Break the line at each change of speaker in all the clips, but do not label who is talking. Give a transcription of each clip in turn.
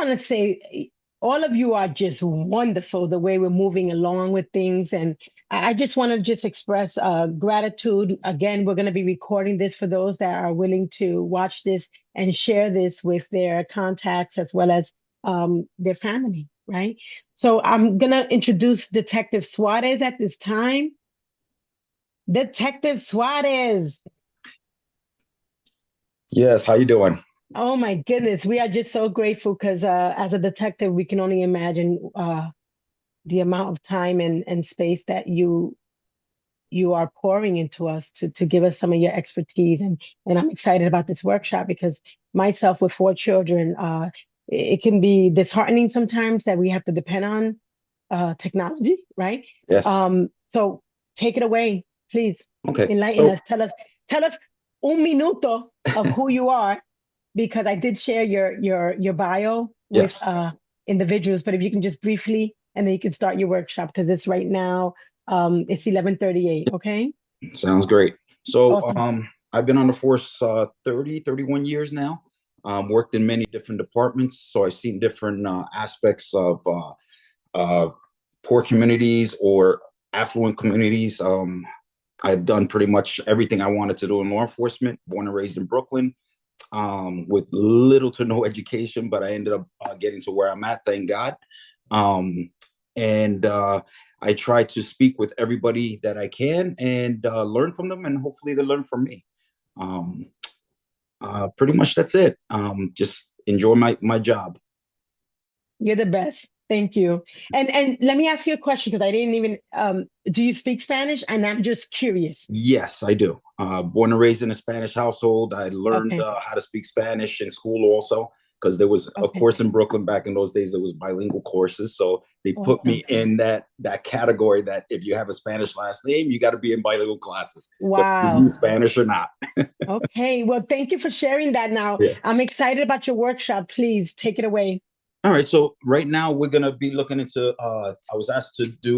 want to say all of you are just wonderful the way we're moving along with things. And I just want to just express gratitude. Again, we're going to be recording this for those that are willing to watch this and share this with their contacts as well as their family, right? So I'm going to introduce Detective Suarez at this time. Detective Suarez.
Yes, how you doing?
Oh my goodness, we are just so grateful because as a detective, we can only imagine the amount of time and space that you are pouring into us to give us some of your expertise. And I'm excited about this workshop because myself with four children, it can be disheartening sometimes that we have to depend on technology, right?
Yes.
So take it away, please.
Okay.
Enlighten us. Tell us un minuto of who you are because I did share your bio with
Yes.
individuals, but if you can just briefly, and then you can start your workshop because it's right now, it's 11:38. Okay.
Sounds great. So,
Awesome.
I've been on the force 31 years now. Worked in many different departments, so I've seen different aspects of uh, poor communities or affluent communities. I've done pretty much everything I wanted to do in law enforcement. Born and raised in Brooklyn, with little to no education, but I ended up getting to where I'm at, thank God. Um, and I try to speak with everybody that I can and learn from them, and hopefully they learn from me. Um, Pretty much that's it. Just enjoy my job.
You're the best. Thank you. And let me ask you a question because I didn't even do you speak Spanish? And I'm just curious.
Yes, I do. Born and raised in a Spanish household. I learned
Okay.
how to speak Spanish in school also, because there was, of
Okay.
course, in Brooklyn back in those days, there was bilingual courses. So they put
Awesome.
me in that category that if you have a Spanish last name, you got to be in bilingual classes, whether you
Wow.
use Spanish or not.
Okay. Well, thank you for sharing that now.
Yeah.
I'm excited about your workshop. Please take it away.
All right. So right now we're gonna be looking into. I was asked to do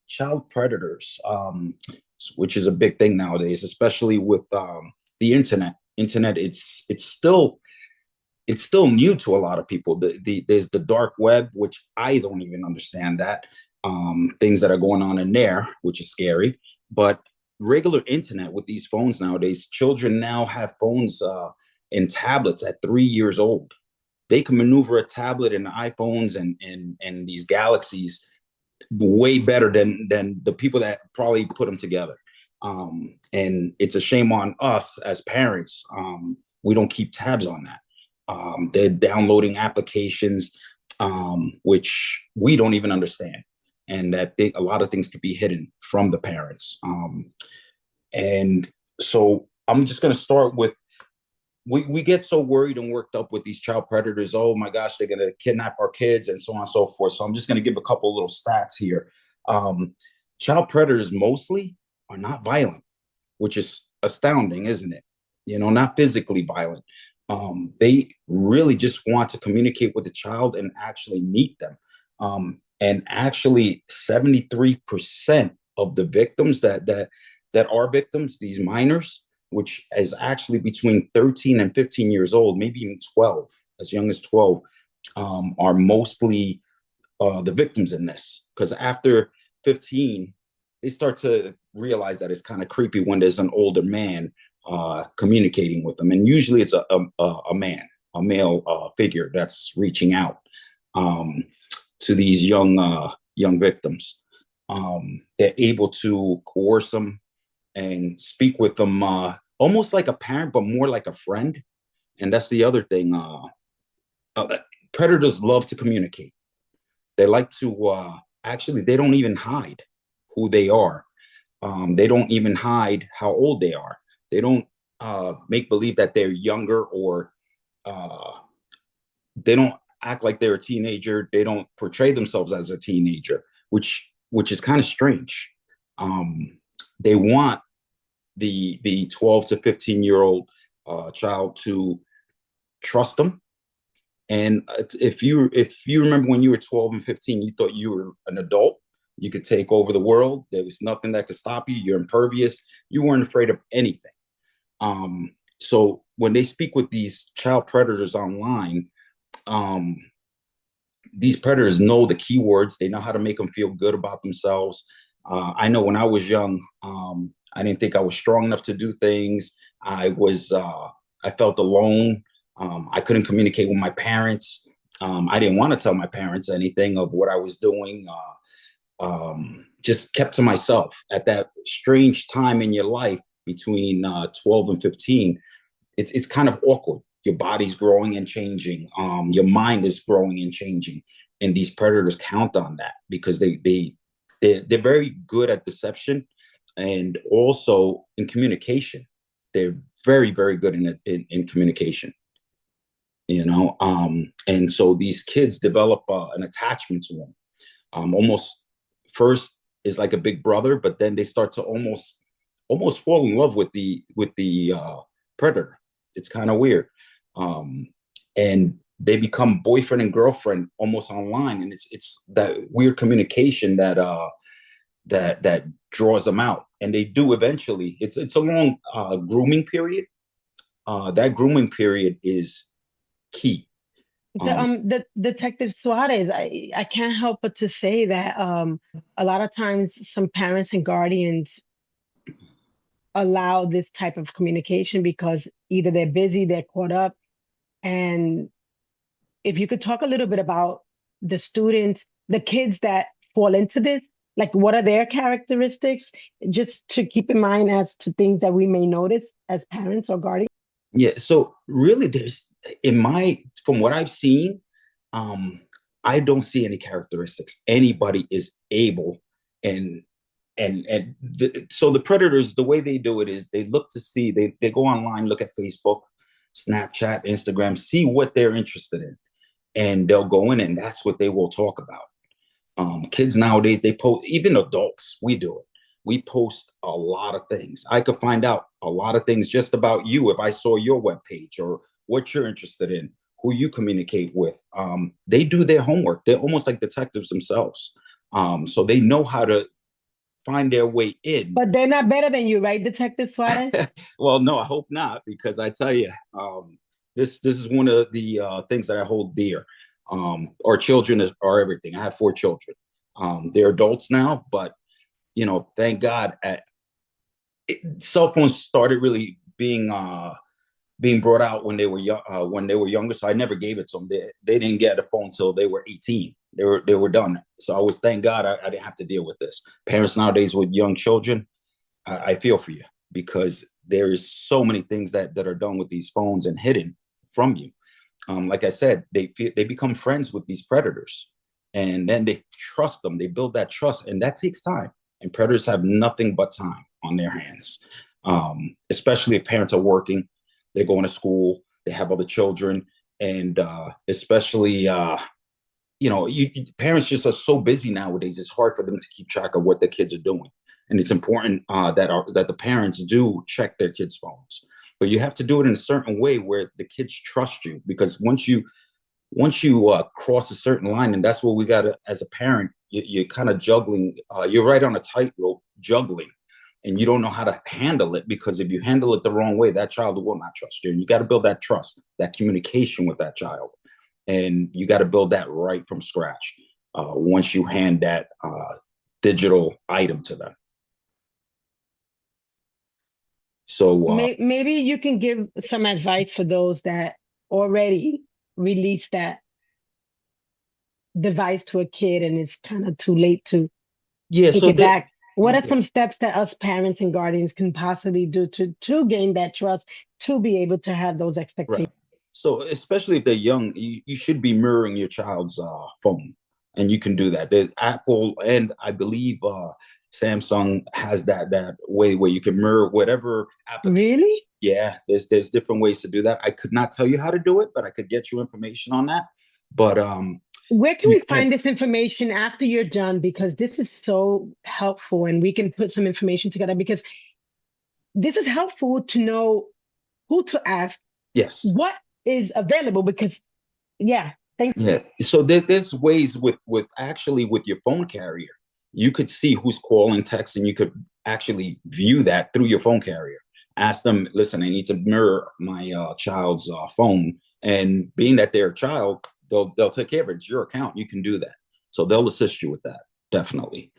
child predators, which is a big thing nowadays, especially with the internet. Internet, it's still new to a lot of people. There's the dark web, which I don't even understand that. Things that are going on in there, which is scary. But regular internet with these phones nowadays, children now have phones and tablets at 3 years old. They can maneuver a tablet and iPhones and these galaxies way better than the people that probably put them together. And it's a shame on us as parents. We don't keep tabs on that. They're downloading applications, which we don't even understand, and that a lot of things could be hidden from the parents. And so I'm just going to start with we get so worried and worked up with these child predators. Oh my gosh, they're going to kidnap our kids and so on and so forth. So I'm just going to give a couple little stats here. Um, Child predators mostly are not violent, which is astounding, isn't it? Not physically violent. They really just want to communicate with the child and actually meet them. And actually, 73% of the victims that are victims, these minors, which is actually between 13 and 15 years old, maybe even 12, as young as 12, are mostly the victims in this. Because after 15, they start to realize that it's kind of creepy when there's an older man communicating with them. And usually it's a man, a male figure that's reaching out um, to these young victims. They're able to coerce them and speak with them almost like a parent, but more like a friend. And that's the other thing. Uh, Predators love to communicate. They like to actually, they don't even hide who they are. They don't even hide how old they are. They don't make believe that they're younger, or uh, they don't act like they're a teenager. They don't portray themselves as a teenager, which is kind of strange. They want the 12 to 15-year-old child to trust them. And if you remember when you were 12 and 15, you thought you were an adult. You could take over the world. There was nothing that could stop you. You're impervious. You weren't afraid of anything. So when they speak with these child predators online, um, these predators know the keywords. They know how to make them feel good about themselves. I know when I was young, I didn't think I was strong enough to do things. I felt alone. I couldn't communicate with my parents. I didn't want to tell my parents anything of what I was doing. Just kept to myself at that strange time in your life between 12 and 15. It's kind of awkward. Your body's growing and changing. Your mind is growing and changing. And these predators count on that because they're very good at deception and also in communication. They're very, very good in communication, you know? And so these kids develop an attachment to them. Almost first is like a big brother, but then they start to almost fall in love with the predator. It's kind of weird. And they become boyfriend and girlfriend almost online, and it's that weird communication that draws them out, and they do eventually. It's a long grooming period. That grooming period is key.
The Detective Suarez, I can't help but to say that a lot of times some parents and guardians allow this type of communication because either they're busy, they're caught up. And if you could talk a little bit about the students, the kids that fall into this, like what are their characteristics, just to keep in mind as to things that we may notice as parents or guardians.
Yeah, so really from what I've seen, I don't see any characteristics. Anybody is able, and so the predators, the way they do it is they look to see, they go online, look at Facebook, Snapchat, Instagram, see what they're interested in, and they'll go in and that's what they will talk about. Kids nowadays, they post, even adults, we do it. We post a lot of things. I could find out a lot of things just about you if I saw your webpage or what you're interested in, who you communicate with. They do their homework. They're almost like detectives themselves. So they know how to find their way in.
But they're not better than you, right, Detective Suarez?
Well, no, I hope not, because I tell you, this is one of the things that I hold dear. Our children are everything. I have 4 children. They're adults now, but you know, thank God, cell phones started really being brought out when they were young, when they were younger. So I never gave it to them. They didn't get a phone until they were 18. They were done. So I was, thank God, I didn't have to deal with this. Parents nowadays with young children, I feel for you, because there is so many things that are done with these phones and hidden from you. Like I said, they become friends with these predators, and then they trust them. They build that trust, and that takes time. And predators have nothing but time on their hands, especially if parents are working, they're going to school, they have other children, and especially, parents just are so busy nowadays. It's hard for them to keep track of what the kids are doing. And it's important that the parents do check their kids' phones. But you have to do it in a certain way where the kids trust you, because once you cross a certain line, and that's what we got to, as a parent, you're kind of juggling. You're right on a tightrope juggling, and you don't know how to handle it, because if you handle it the wrong way, that child will not trust you. And you got to build that trust, that communication with that child, and you got to build that right from scratch once you hand that digital item to them. So
maybe you can give some advice for those that already released that device to a kid and it's kind of too late to take it back. What are some steps that us parents and guardians can possibly do to gain that trust, to be able to have those expectations?
Right. So especially if they're young, you should be mirroring your child's phone, and you can do that. There's Apple, and I believe Samsung has that way where you can mirror whatever application.
Really?
Yeah, there's different ways to do that. I could not tell you how to do it, but I could get you information on that. But
where can we find this information after you're done? Because this is so helpful, and we can put some information together, because this is helpful to know who to ask.
Yes.
What is available, because thank you.
Yeah. So there's ways with your phone carrier. You could see who's calling, texting. You could actually view that through your phone carrier. Ask them, listen, I need to mirror my child's phone. And being that they're a child, they'll take care of it. It's your account. You can do that. So they'll assist you with that. Definitely.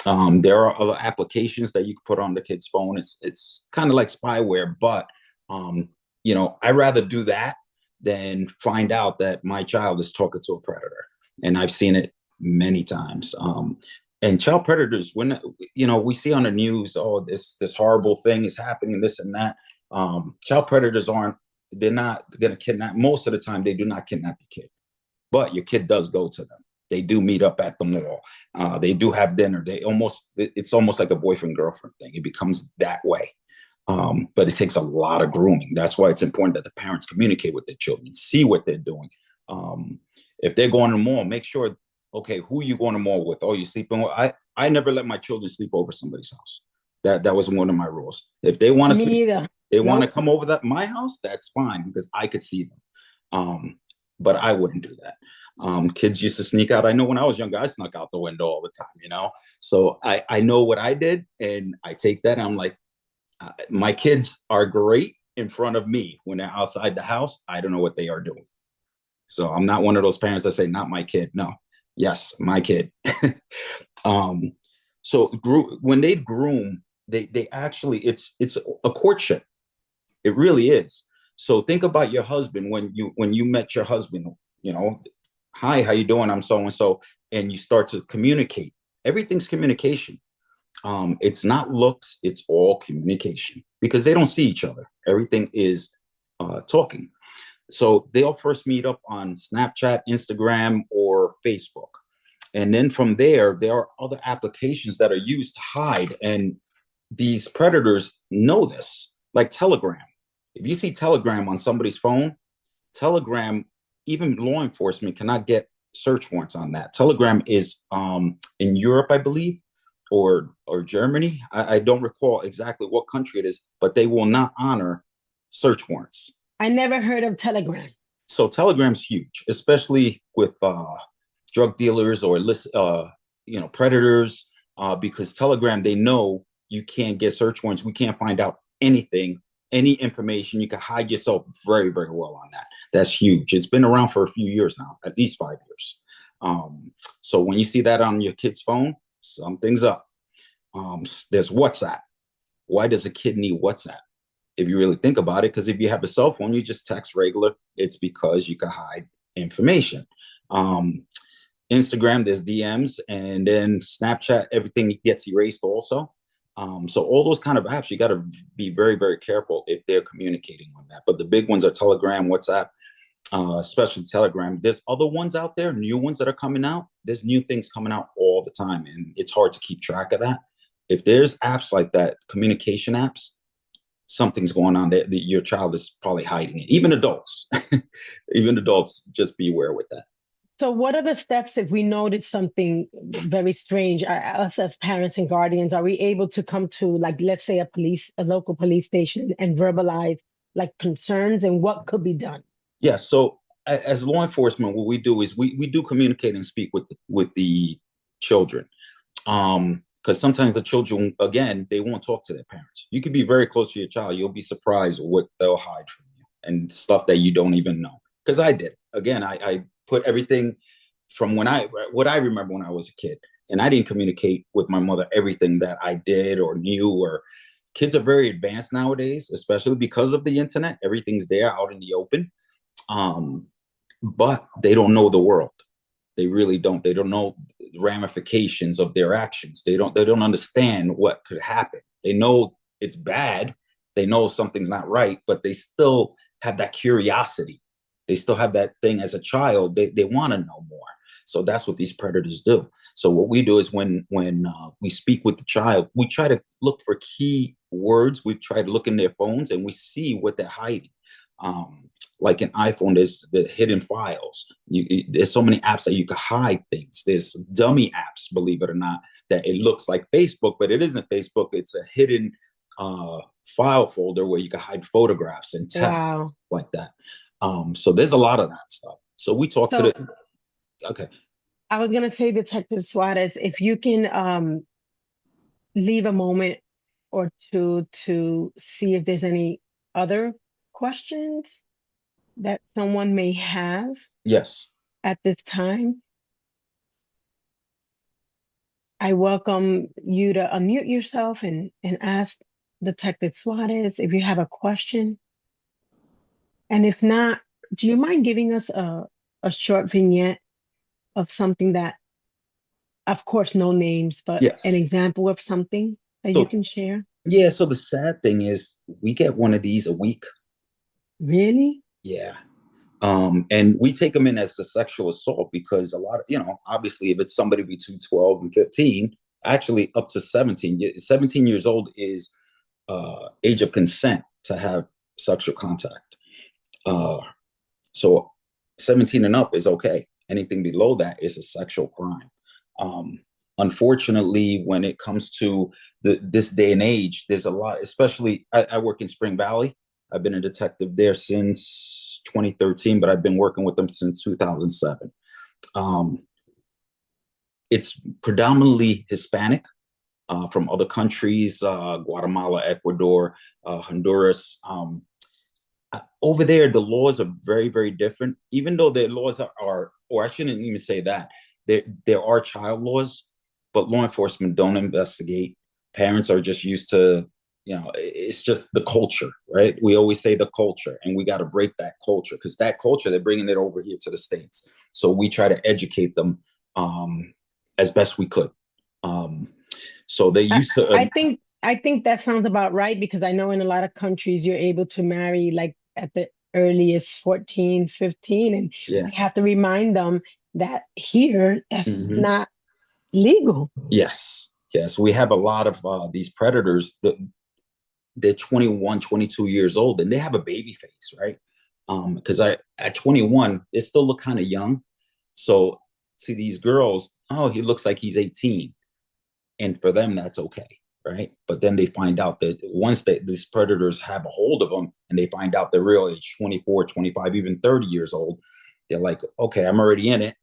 There are other applications that you can put on the kid's phone. It's kind of like spyware, but I rather do that than find out that my child is talking to a predator. And I've seen it many times. And child predators, when we see on the news, oh, this horrible thing is happening, this and that. Child predators they're not going to kidnap. Most of the time, they do not kidnap your kid, but your kid does go to them. They do meet up at the mall. They do have dinner. It's almost like a boyfriend girlfriend thing. It becomes that way. But it takes a lot of grooming. That's why it's important that the parents communicate with their children, see what they're doing. If they're going to the mall, make sure, okay, who are you going to the mall with? Oh, you sleeping with? I never let my children sleep over somebody's house. That was one of my rules. If they want to sleep, they want to come over to my house, that's fine because I could see them. But I wouldn't do that. Kids used to sneak out. I know when I was younger, I snuck out the window all the time, So I know what I did, and I take that. And I'm like, my kids are great in front of me. When they're outside the house, I don't know what they are doing. So I'm not one of those parents that say, not my kid. No, yes, my kid. So when they groom, they actually, it's a courtship. It really is. So think about your husband when you met your husband, hi, how you doing? I'm so and so, and you start to communicate. Everything's communication. It's not looks, it's all communication because they don't see each other. Everything is talking. So they'll first meet up on Snapchat, Instagram, or Facebook. And then from there are other applications that are used to hide. And these predators know this, like Telegram. If you see Telegram on somebody's phone, Telegram, even law enforcement cannot get search warrants on that. Telegram is in Europe, I believe, or Germany. I don't recall exactly what country it is, but they will not honor search warrants.
I never heard of Telegram.
So Telegram's huge, especially with drug dealers or predators, because Telegram, they know you can't get search warrants. We can't find out anything, any information. You can hide yourself very, very well on that. That's huge. It's been around for a few years now, at least 5 years. So when you see that on your kid's phone, something's up. There's WhatsApp. Why does a kid need WhatsApp? If you really think about it, because if you have a cell phone, you just text regular. It's because you can hide information. Instagram, there's DMs, and then Snapchat, everything gets erased also. So all those kind of apps, you got to be very, very careful if they're communicating on that. But the big ones are Telegram, WhatsApp, especially Telegram. There's other ones out there, new ones that are coming out. There's new things coming out all the time, and it's hard to keep track of that. If there's apps like that, communication apps, something's going on there. Your child is probably hiding it. Even adults, just be aware with that.
So what are the steps if we notice something very strange? Us as parents and guardians, are we able to come to, like, let's say a local police station and verbalize like concerns and what could be done?
Yeah. So as law enforcement, what we do is we do communicate and speak with the children. Because sometimes the children, again, they won't talk to their parents. You could be very close to your child. You'll be surprised what they'll hide from you and stuff that you don't even know. Because I did. Again, I put everything from what I remember when I was a kid. And I didn't communicate with my mother everything that I did or knew. Or kids are very advanced nowadays, especially because of the internet. Everything's there out in the open. But they don't know the world. They really don't. They don't know the ramifications of their actions. They don't understand what could happen. They know it's bad. They know something's not right, but they still have that curiosity. They still have that thing as a child. They want to know more. So that's what these predators do. So what we do is when we speak with the child, we try to look for key words. We try to look in their phones and we see what they're hiding. Like an iPhone, there's the hidden files. There's so many apps that you can hide things. There's dummy apps, believe it or not, that it looks like Facebook, but it isn't Facebook. It's a hidden file folder where you can hide photographs and text like that. So there's a lot of that stuff. So we talk to the. Okay.
I was gonna say, Detective Suarez, if you can leave a moment or two to see if there's any other questions that someone may have.
Yes.
at this time, I welcome you to unmute yourself and ask Detective Suarez if you have a question. And if not, do you mind giving us a short vignette of something that, of course, no names, but an
Yes.
example of something that you
So
can share?
yeah, so the sad thing is we get one of these a week.
Really?
Yeah. And we take them in as the sexual assault because a lot of, obviously if it's somebody between 12 and 15, actually up to 17, 17 years old is age of consent to have sexual contact. Uh, so 17 and up is okay. Anything below that is a sexual crime. Um, Unfortunately, when it comes to this day and age, there's a lot, especially I work in Spring Valley. I've been a detective there since 2013, but I've been working with them since 2007. Um, it's predominantly Hispanic from other countries, Guatemala, Ecuador, Honduras. Over there, the laws are very, very different. Even though their laws are, or I shouldn't even say that, there are child laws, but law enforcement don't investigate. Parents are just used to, it's just the culture, right? We always say the culture, and we got to break that culture because that culture, they're bringing it over here to the States. So we try to educate them as best we could. Um, so they
I,
used to,
I think that sounds about right because I know in a lot of countries you're able to marry like at the earliest 14, 15, and
yeah.
we have to remind them that here that's
Mhm.
not legal.
Yes, yes. We have a lot of these predators that they're 21, 22 years old and they have a baby face, right? Because I at 21, they still look kind of young. So to these girls, oh, he looks like he's 18. And for them, that's okay, right? But then they find out that once these predators have a hold of them and they find out their real age, 24, 25, even 30 years old, they're like, okay, I'm already in it.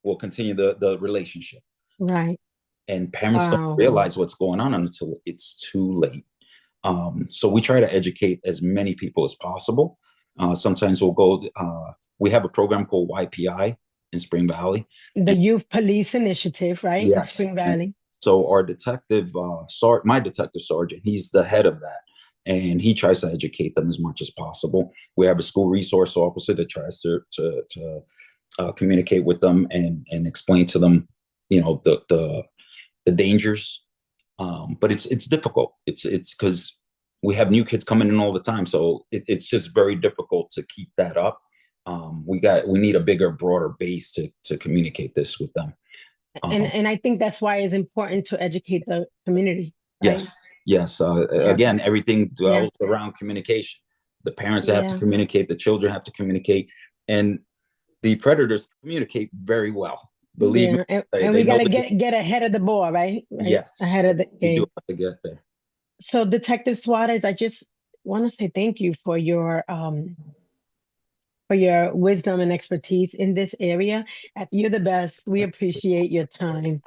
We'll continue the relationship.
Right.
And parents don't
Wow.
realize what's going on until it's too late. So we try to educate as many people as possible. Sometimes we'll go. We have a program called YPI in Spring Valley.
The
And
Youth Police Initiative, right? In
yes,
Spring
and
Valley.
so our detective, my detective sergeant, he's the head of that, and he tries to educate them as much as possible. We have a school resource officer that tries to communicate with them and explain to them, the dangers. But it's difficult. It's because we have new kids coming in all the time, so it's just very difficult to keep that up. We need a bigger, broader base to communicate this with them.
And I think that's why it's important to educate the community, right?
Yes, yes.
Yeah.
Again, everything
Yeah.
dwells around communication. The parents have to
Yeah.
communicate, the children have to communicate, and the predators communicate very well. Believe me,
Yeah. And,
they,
and
they
we
know
gotta
the game.
get ahead of the ball, right? Right.
Yes,
Ahead of the
we do
game.
have to get there.
So Detective Suarez, I just want to say thank you for your wisdom and expertise in this area. You're the best. We appreciate your time.